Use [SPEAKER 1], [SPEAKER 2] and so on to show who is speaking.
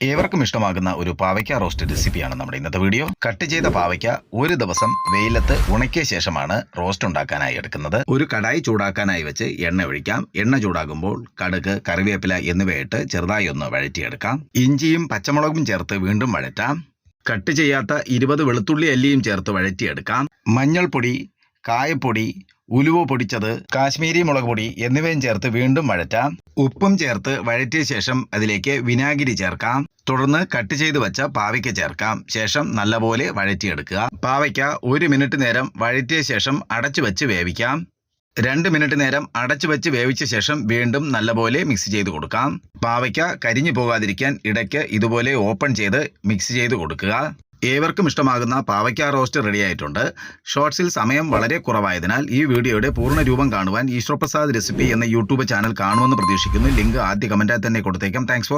[SPEAKER 1] ഏവർക്കും ഇഷ്ടമാകുന്ന ഒരു പാവയ്ക്ക റോസ്റ്റ് റെസിപ്പിയാണ് നമ്മുടെ ഇന്നത്തെ വീഡിയോ. കട്ട് ചെയ്ത പാവയ്ക്ക ഒരു ദിവസം വെയിലത്ത് ഉണക്കിയ ശേഷമാണ് റോസ്റ്റ് ഉണ്ടാക്കാനായി എടുക്കുന്നത്. ഒരു കടായി ചൂടാക്കാനായി വെച്ച് എണ്ണ ഒഴിക്കാം. എണ്ണ ചൂടാകുമ്പോൾ കടുക്, കറിവേപ്പില എന്നിവയിട്ട് ചെറുതായി ഒന്ന് വഴറ്റിയെടുക്കാം. ഇഞ്ചിയും പച്ചമുളകും ചേർത്ത് വീണ്ടും വഴറ്റാം. കട്ട് ചെയ്യാത്ത 20 വെളുത്തുള്ളി അല്ലിയും ചേർത്ത് വഴറ്റിയെടുക്കാം. മഞ്ഞൾപ്പൊടി, കായപ്പൊടി, ഉലുവ പൊടിച്ചത്, കാശ്മീരി മുളക് പൊടി എന്നിവയും ചേർത്ത് വീണ്ടും വഴറ്റാം. ഉപ്പും ചേർത്ത് വഴറ്റിയ ശേഷം അതിലേക്ക് വിനാഗിരി ചേർക്കാം. തുടർന്ന് കട്ട് ചെയ്ത് വെച്ച പാവയ്ക്ക ചേർക്കാം. ശേഷം നല്ലപോലെ വഴറ്റിയെടുക്കുക. പാവയ്ക്ക 1 മിനിറ്റ് നേരം വഴറ്റിയ ശേഷം അടച്ചു വെച്ച് വേവിക്കാം. 2 മിനിറ്റ് നേരം അടച്ചു വെച്ച് വേവിച്ച ശേഷം വീണ്ടും നല്ലപോലെ മിക്സ് ചെയ്ത് കൊടുക്കാം. പാവയ്ക്ക കരിഞ്ഞു പോകാതിരിക്കാൻ ഇടയ്ക്ക് ഇതുപോലെ ഓപ്പൺ ചെയ്ത് മിക്സ് ചെയ്ത് കൊടുക്കുക. ഏവർക്കും ഇഷ്ടമാകുന്ന പാവയ്ക്ക റോസ്റ്റ് റെഡി ആയിട്ടുണ്ട്. ഷോർട്സിൽ സമയം വളരെ കുറവായതിനാൽ ഈ വീഡിയോയുടെ പൂർണ്ണ രൂപം കാണുവാൻ ഈശ്വർ പ്രസാദ് റെസിപ്പി എന്ന യൂട്യൂബ് ചാനൽ കാണുമെന്ന് പ്രതീക്ഷിക്കുന്നു. ലിങ്ക് ആദ്യ കമന്റായി തന്നെ കൊടുത്തേക്കാം. Thanks for